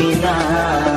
তুমি দাও।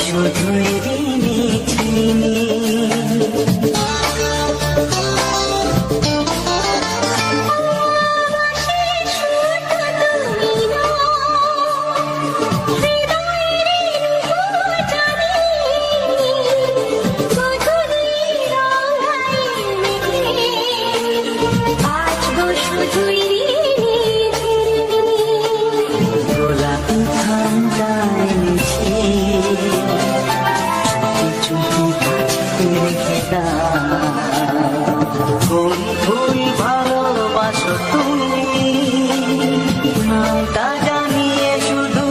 শুধুই রিমিঝিমি গোলাপি ঠান্ডায় মিশে কোন ভুল ভালোবাসো তুমি নামটা জানিয়ে শুধু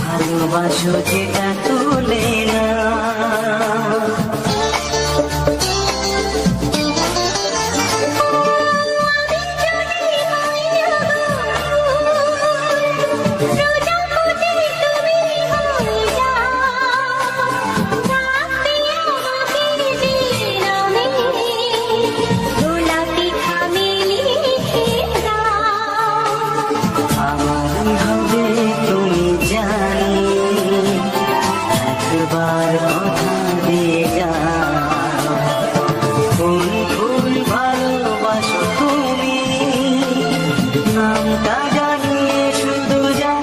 ভালোবাসো যেটা তুলে না কথা দিয়ে যা কোন ফুল ভালোবাসো তুমি নামটা জানিয়ে শুধু যা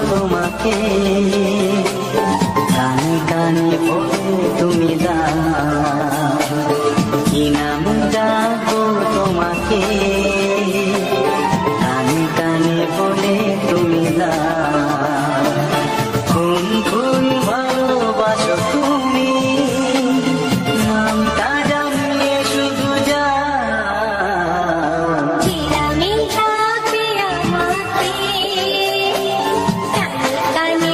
তোমাকে কানে কানে বলে তুমি দাও কি নাম ডাকবো তোমাকে কানে কানে বলে তুমি দাও কোন ফুল ভালোবাসো তুমি নামটা জানিয়ে শুধু যা কানে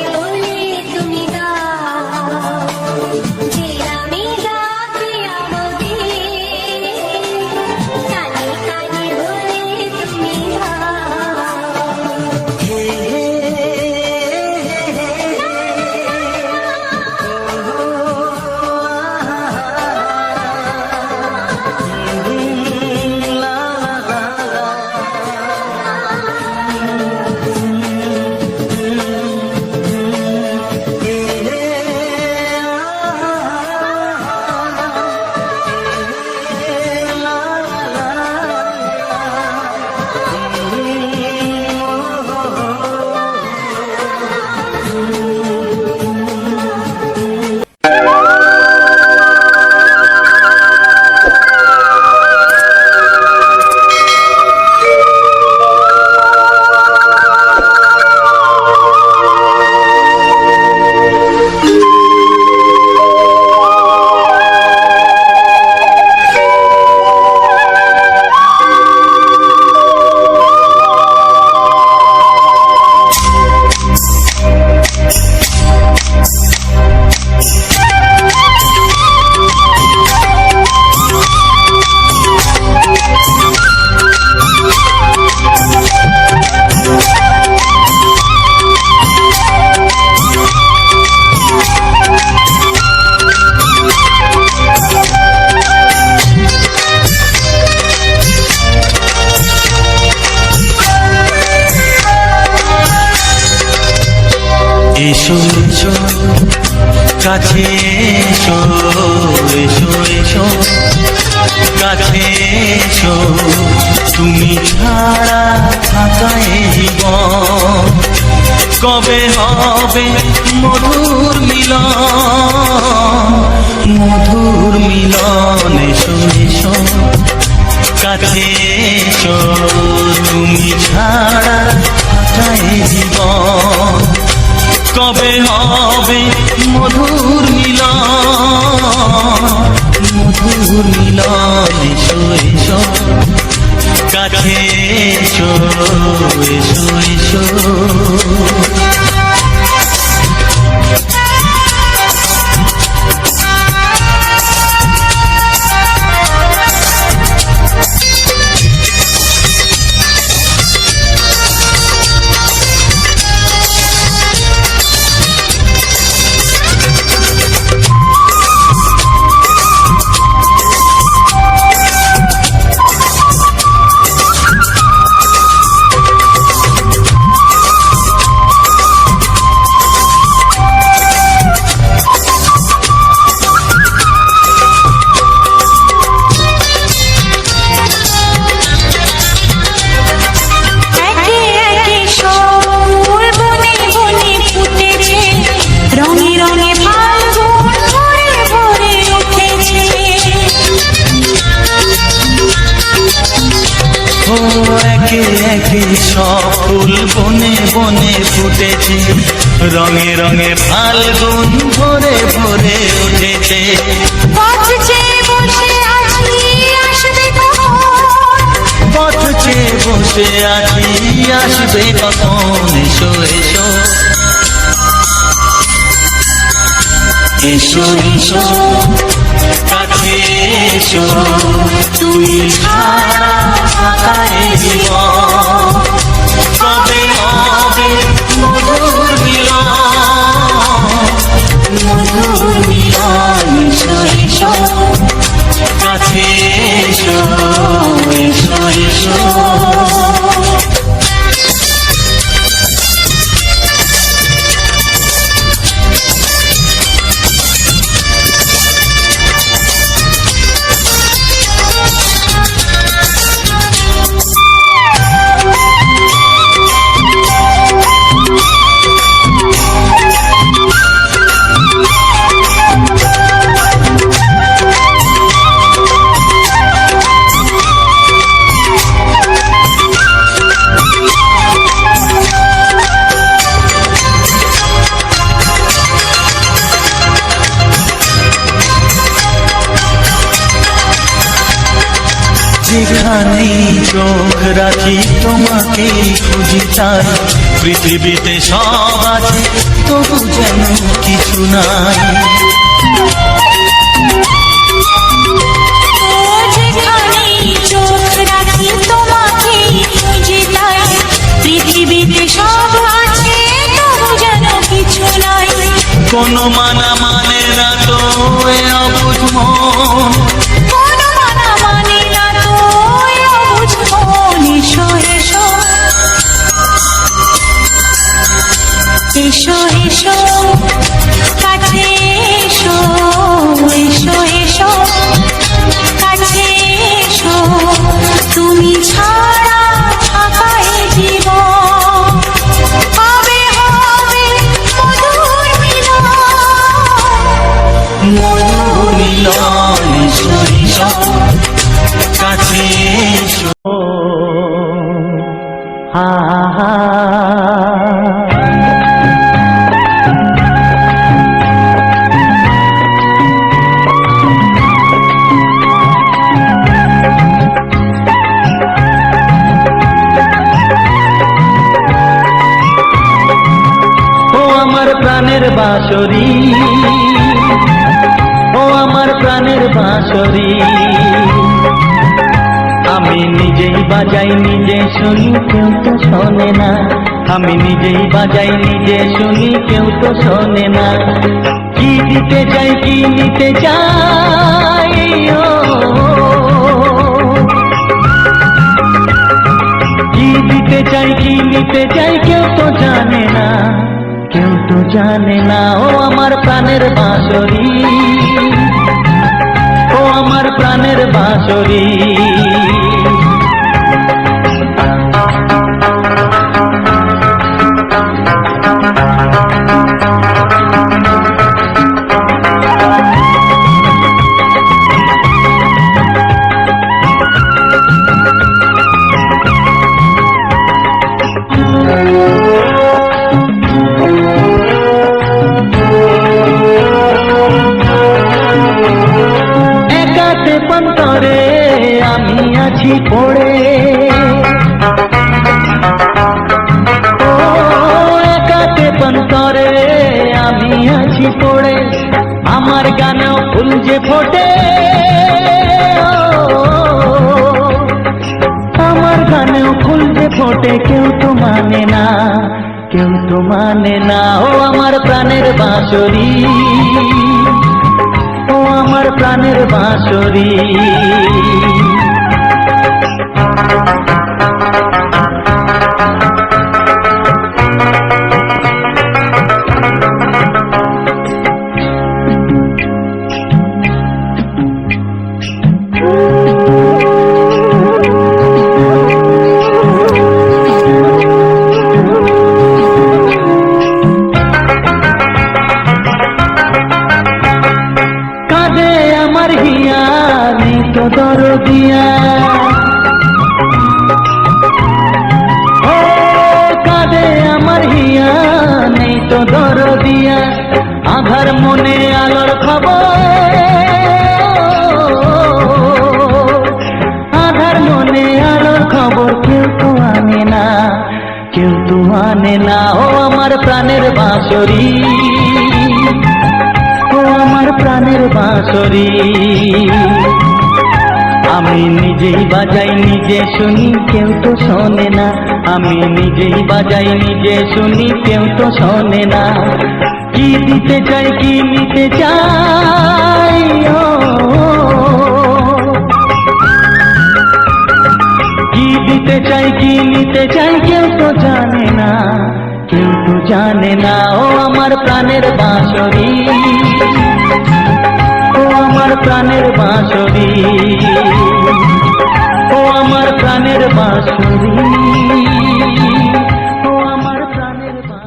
এসো এসো কাছে এসো, এসো এসো কাছে এসো, তুমি ছাড়া থাকা এই জীবন কবে হবে মধুর মিলন, মধুর মিলন। এসো এসো কাছে এসো, তুমি ছাড়া থাকা এই জীবন কবে হবে মধুর মিলন, মধুর মিলন। এসো এসো কাছে এসো, এসো এসো। একে একে সব ফুল বনে বনে ফুটেছে, রঙে রঙে ফাল্গুন ভরে ভরে উঠেছে। পথ চেয়ে বসে আছি আসবে কখন, এসো এসো এসো এসো কাছে এসো, তুমি ছাড়া থাকা এই জীবন কবে হবে মধুর মিলন, মধুর মিলন। এসো এসো কাছে এসো, এসো এসো। যেখানেই চোখ রাখি তোমাকেই খুঁজি তাই, পৃথিবীতে সব আছে তবু যেন কিছু নাই। যেখানেই চোখ রাখি তোমাকেই খুঁজি তাই, পৃথিবীতে সব আছে তবু যেন কিছু নাই। কোনো মানা মানে না তো এ অবুঝ মন, এসো এসো কাছে এসো, এসো এসো কাছে এসো, তুমি ছাড়া থাকা এই জীবন কবে হবে মধুর মিলন, মধুর মিলন। এসো এসো কাছে এসো। হা হা প্রাণের বাঁশরি, ও আমার প্রাণের বাঁশরি, আমি নিজেই বাজাই নিজে শুনি কেউ তো শোনে না, আমি নিজেই বাজাই নিজে শুনি কেউ তো শোনে না। কি দিতে চাই কি নিতে চাই, কি দিতে চাই কি নিতে চাই কেউ তো জানে না, কেউ তো জানে না ও আমার প্রাণের বাঁশরি, ও আমার প্রাণের বাঁশরি। একাতে পন্তরে আমি আছি পড়ে, ও একাতে পন্তরে আমি আছি পড়ে, আমার গানেও ফুল যে ফোটে, আমার গানেও ফুল যে ফোটে, কেউ তো মানে না, কেউ তো মানে না ও আমার প্রাণের বাঁশরি, ও আমার প্রাণের বাঁশরি। কাঁদে আমার হিয়া নেই তো দরদিয়া, ও কাঁদে আমার হিয়া নেই তো দরদিয়া, আধার মনে আলোর খবর, আধার মনে আলোর খবর কেউ তো আনে না, কেউ তো আনে না ও আমার প্রাণের বাঁশরি, ও আমার প্রাণের বাঁশরি। আমি নিজেই বাজাই নিজে শুনি, কেউ তো শোনে না, আমি নিজেই বাজাই নিজে শুনি, কেউ তো শোনে না। কি দিতে চাই কি নিতে চাই, ও কি দিতে চাই কি নিতে চাই, কেউ তো জানে না, কেউ তো জানে না ও আমার প্রাণের বাঁশরি, ও আমার প্রাণের বাঁশরি, ও আমার প্রাণের বাঁশরি, ও আমার প্রাণের বাঁশরি।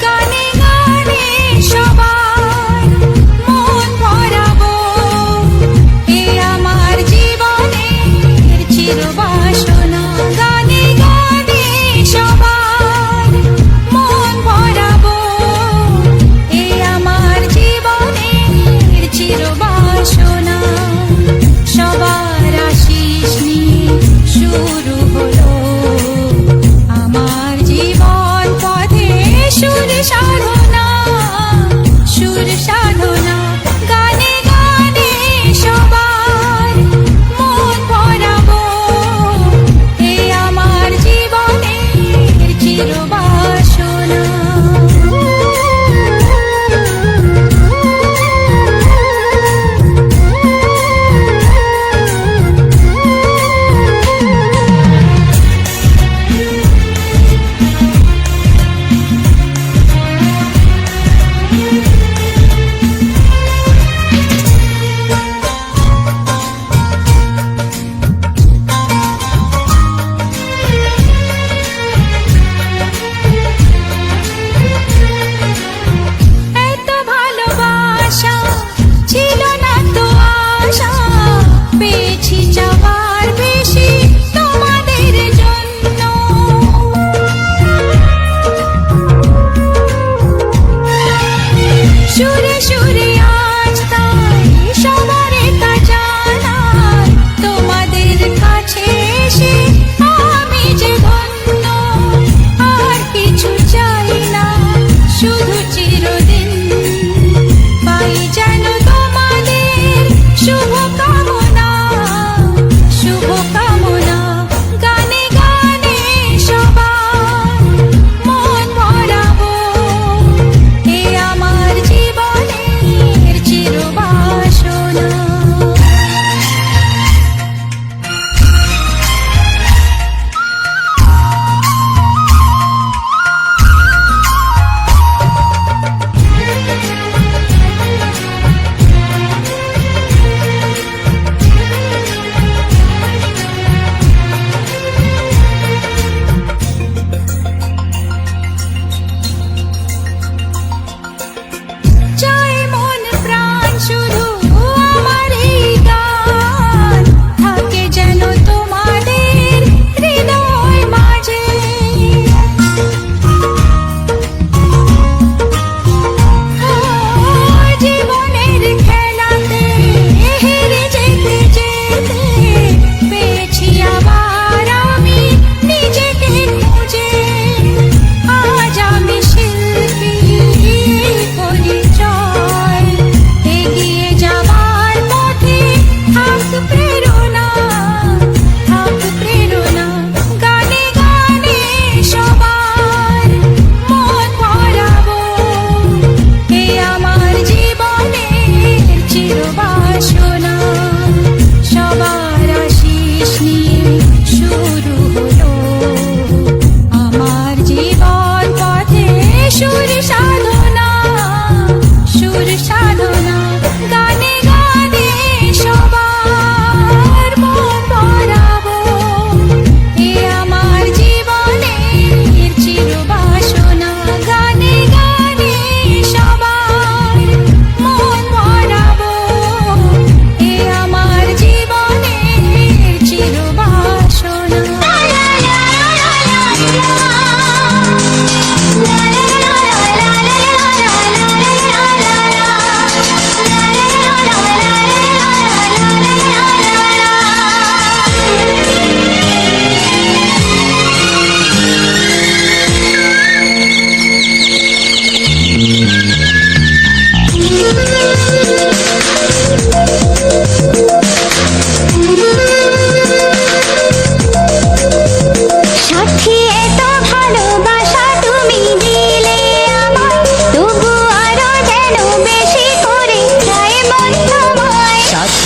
গানে গানে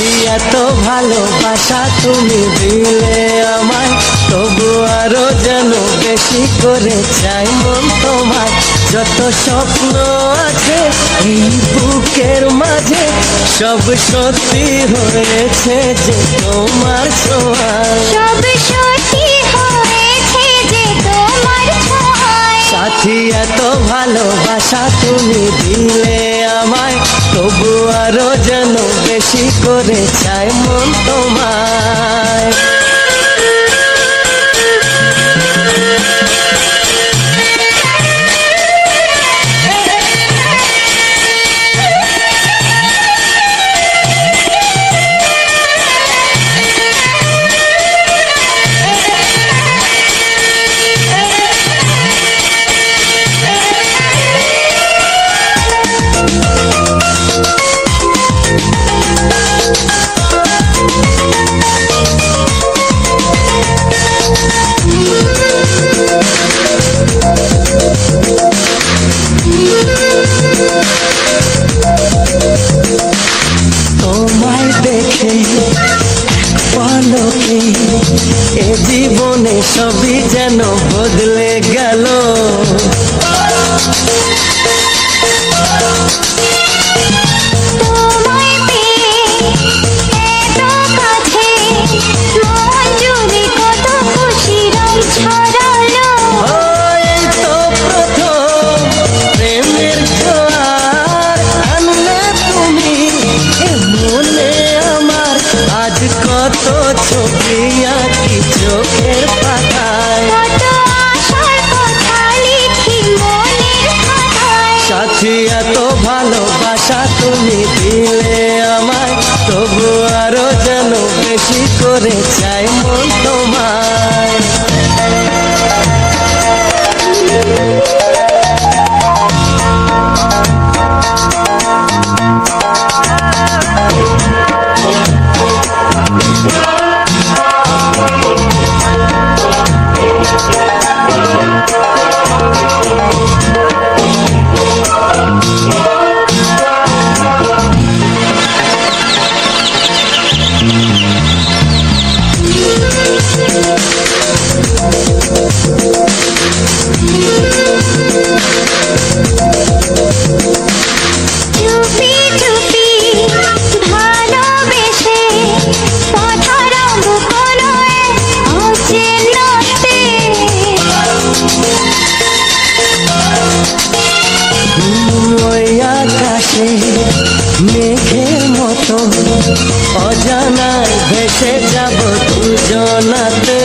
সাথী এত ভালোবাসা তুমি দিলে আমায়, তবু আরো যেন বেশি করে চাই মন তোমায়। যত স্বপ্ন আছে এই বুকের মাঝে, সব সত্যি হয়েছে যে তোমার ছোঁয়ায়। সব সত্যি হয়েছে যে তোমার ছোঁয়ায়। সাথী এত ভালোবাসা তুমি দিলে আমায়, তবু আরো যেন বেশি করে চাই মন তোমায়। তোমায় দেখে পলকে এ জীবনে সবই যেন বদলে গেল। তোমায় পেয়ে এত কাছে, মন জুড়ে কত খুশি রং ছড়ালো। এই তো প্রথম প্রেমের জোয়ার আনলে তুমি এ মনে আমার। আজ কত ছবি আঁকি চোখের পাতায়, কত আশার কথা লিখি মনের খাতায়। সাথী এত ভালোবাসা তুমি দিলে আমায়, তবু আরো যেন বেশি করে চাই মন তোমায়। চুপি চুপি ভালোবেসে পথরঙ্গ কোনো এক অচেনাতে। ওই আকাশে মেঘের মতো অজানায় ভেসে যাব দুজনাতে।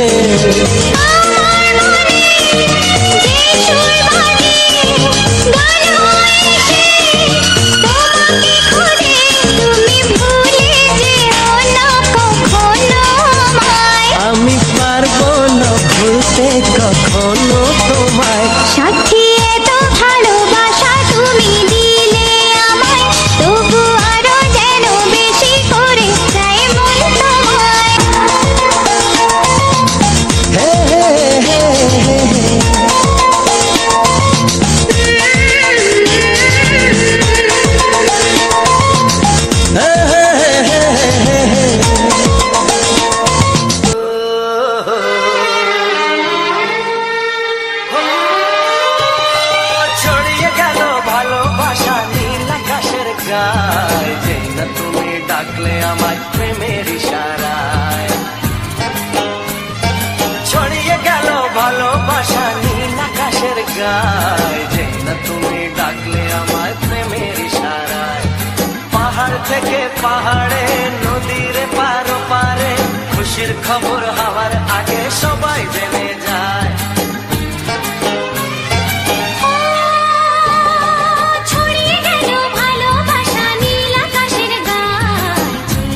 আমার মনে যে সুর বাজে গান হয়ে সে, তোমাকে খুঁজে তুমি ভুলে যেও না কখনো আমায়। আমি পারবো না ভুলতে কখনো তোমায়। সাথী এত ভালোবাসা তুমি দিলে আমায়, তবু আরো যেন বেশি করে চাই মন তোমায়। হে হে হে হে হে। ছড়িয়ে গেল ভালোবাসা নীল আকাশের গায়, যে না তুমি ডাকলে আমায় প্রেমের ইশারায়। ছড়িয়ে গেল ভালোবাসা নীল আকাশের গায়, যে না তুমি ডাকলে আমায় প্রেমের ইশারায়। পাহাড় থেকে পাহাড়ে নদীর পারো পারে, খুশির খবর হওয়ার আগে সবাই জেনে যায়। ছড়িয়ে গেল ভালোবাসা নীল আকাশের গায়,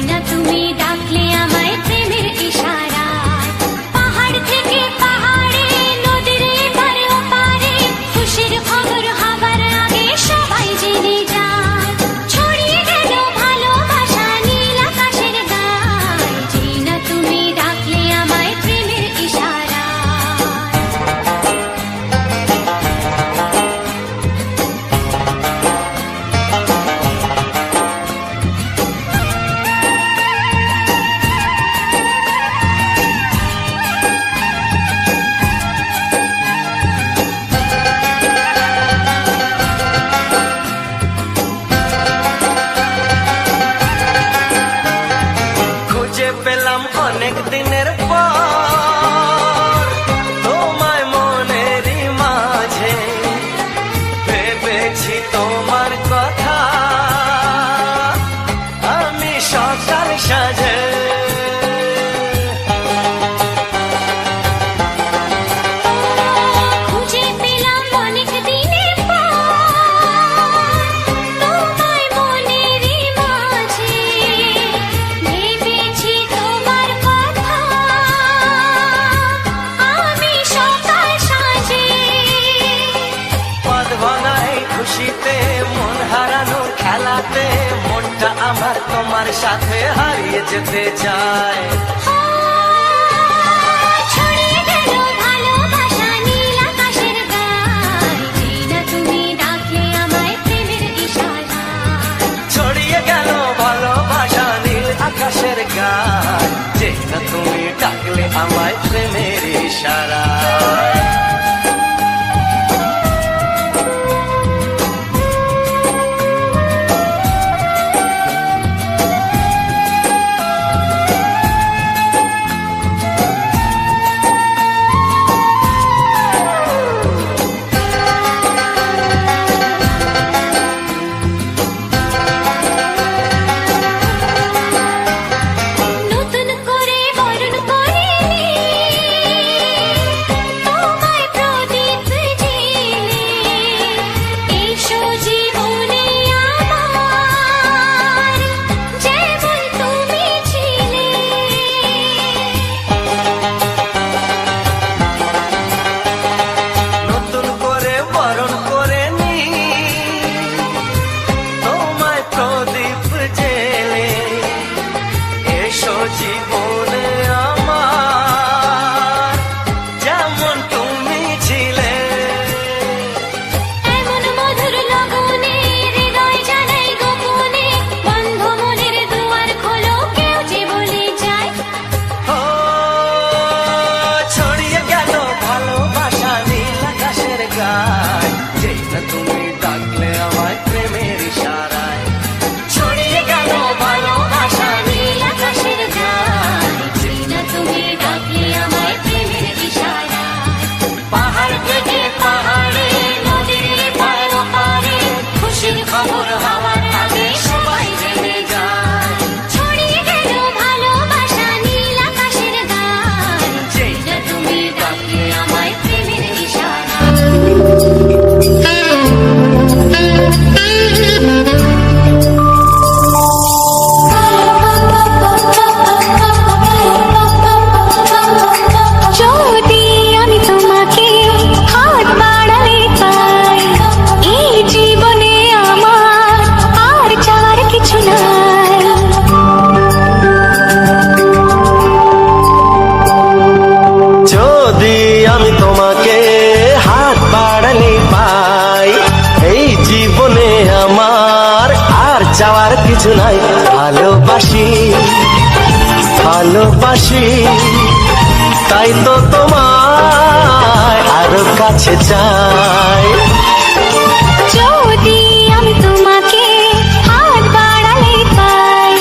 না তুমি ডাকলে আমায় প্রেমের ইশারায়। পাহাড় থেকে পাহাড়ে নদীর এপারে ওপারে, খুশির খবর হবার আগে সবাই জেনে যায়। ছড়িয়ে গেল ভালোবাসা নীল আকাশের গায়, না তুমি ডাকলে আমায় প্রেমের ইশারায়। আমার তোমার সাথে হারিয়ে যেতে চায়। ছড়িয়ে গেল ভালোবাসা নীল আকাশের গায়, যেই না তুমি ডাকলে আমায় প্রেমের ইশারায়। ছড়িয়ে গেল ভালোবাসা নীল আকাশের গায়, যে না তুমি ডাকলে আমায় প্রেমের ইশারায়। নতুন করে বরণ করিনি তোমায় প্রদীপ জেলে, এসো জীবনে আমার যেমন তুমি ছিলে। নতুন করে বরণ করে নি তোমায় প্রদীপ জেলে, এসো জীবনে আমার যেমন তুমি ছিলে। এমন মধুর লগনে হৃদয় জানাই গোপনে, বন্ধ মনের দুয়ার খোলো কেউ যে বলে যায়। ও ছড়িয়ে গেল ভালোবাসা নীল আকাশের গায়, যেই না তুমি ডাকলে আমায় প্রেমের ইশারায়। ছড়িয়ে গেল ভালোবাসা নীল আকাশের গায়, যেই না তুমি ডাকলে আমায় প্রেমের ইশারায়। পাহাড় থেকে পাহাড়ে নদীর পার পারে খুশির খবর হওয়ার আগে সবাই জেনে যায়। ছড়িয়ে গেল ভালোবাসা নীল আকাশের গায়, যেই না তুমি ডাকলে আমায় প্রেমের ইশারায়। যদি আমি তোমাকে হাত বাড়ালে পাই, এই জীবনে আমার আর চাওয়ার কিছু নাই। যদি আমি তোমাকে হাত বাড়ালে পাই, এই জীবনে আমার আর চাওয়ার কিছু নাই। ভালোবাসি ভালোবাসি তাই তো তোমায় আরো কাছে চাই। যদি আমি তোমাকে হাত বাড়ালে পাই,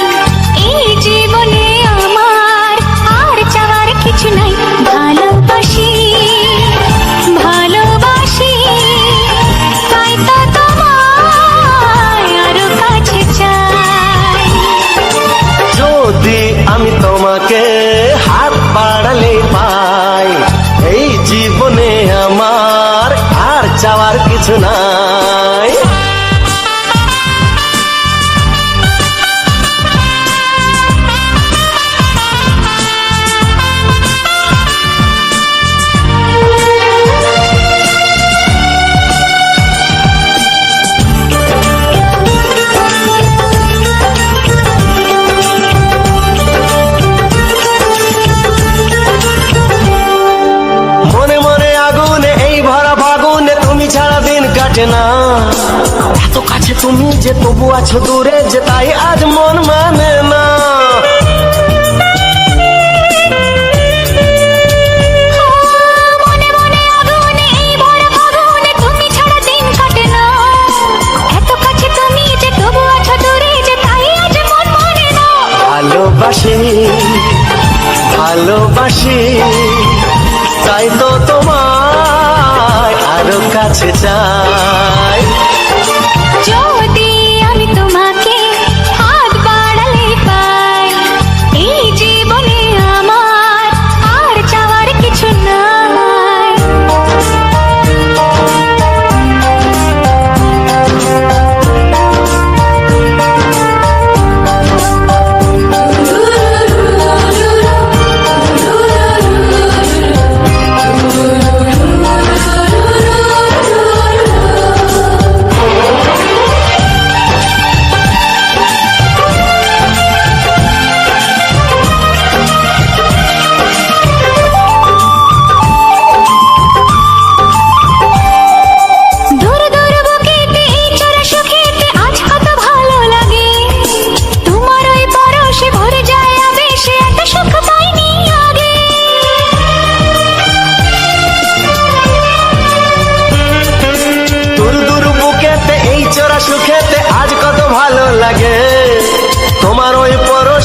এই জীবনে আমার আর চাওয়ার কিছু নাই। ভালোবাসি ভালোবাসি তাই তো তোমায় আরো কাছে চাই। যদি আমি তোমাকে হাত বাড়ালে পাই, এই জীবনে আমার আর চাওয়ার কিছু নাই। মনে মনে আগুনে এই ভরা ফাগুনে তুমি ছাড়া দিন কাটে না। এত কাছে তুমি যে তবু আছো দূরে, যে তাই আজ মন মানে না। মনে মনে আগুনে এই ভরা ফাগুনে তুমি ছাড়া দিন কাটে না। এত কাছে তুমি যে তবু আছো দূরে, যে তাই আজ মন মানে না। ভালোবাসি ভালোবাসি তাই তো তোমায় আরো কাছে চাই। যদি আমি তোমাকে হাত বাড়ালে পাই, এই জীবনে আমার আর চাওয়ার কিছু নাই।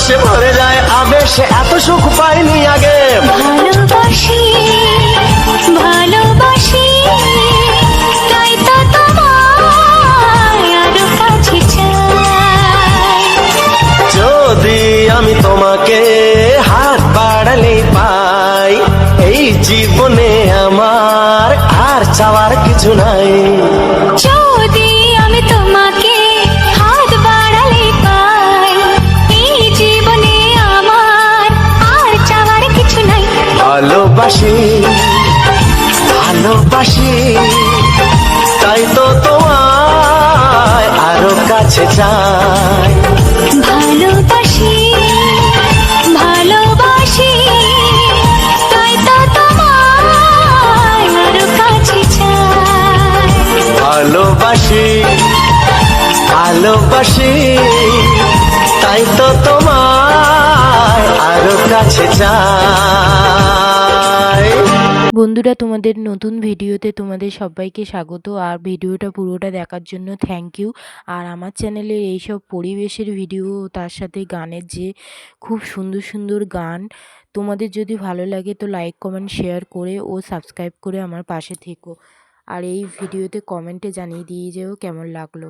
উল্লাসে ভরে যায় আবেশে, এত সুখ পাইনি আগে। ভালোবাসি ভালোবাসি তাই তো তোমায় আরো কাছে চাই। যদি আমি তোমাকে হাত বাড়ালে পাই, এই জীবনে আমার আর চাওয়ার কিছু নাই। যদি আমি তোমাকে হাত বাড়ালে পাই, এই জীবনে আমার আর চাওয়ার কিছু নাই। ভালোবাসি ভালোবাসি তাই তো তোমায় আরো কাছে চাই। ভালোবাসি ভালোবাসি তাই তো তোমায় আরো কাছে চাই। ভালোবাসি ভালোবাসি তাই তো তোমায় আরো কাছে চাই। বন্ধুরা, তোমাদের নতুন ভিডিওতে তোমাদের সবাইকে স্বাগত। আর ভিডিওটা পুরোটা দেখার জন্য থ্যাংক ইউ। আর আমার চ্যানেলের এইসব পরিবেশের ভিডিও, তার সাথে গানের যে খুব সুন্দর সুন্দর গান, তোমাদের যদি ভালো লাগে তো লাইক কমেন্ট শেয়ার করে ও সাবস্ক্রাইব করে আমার পাশে থেকো। আর এই ভিডিওতে কমেন্টে জানিয়ে দিয়ে যেও কেমন লাগলো।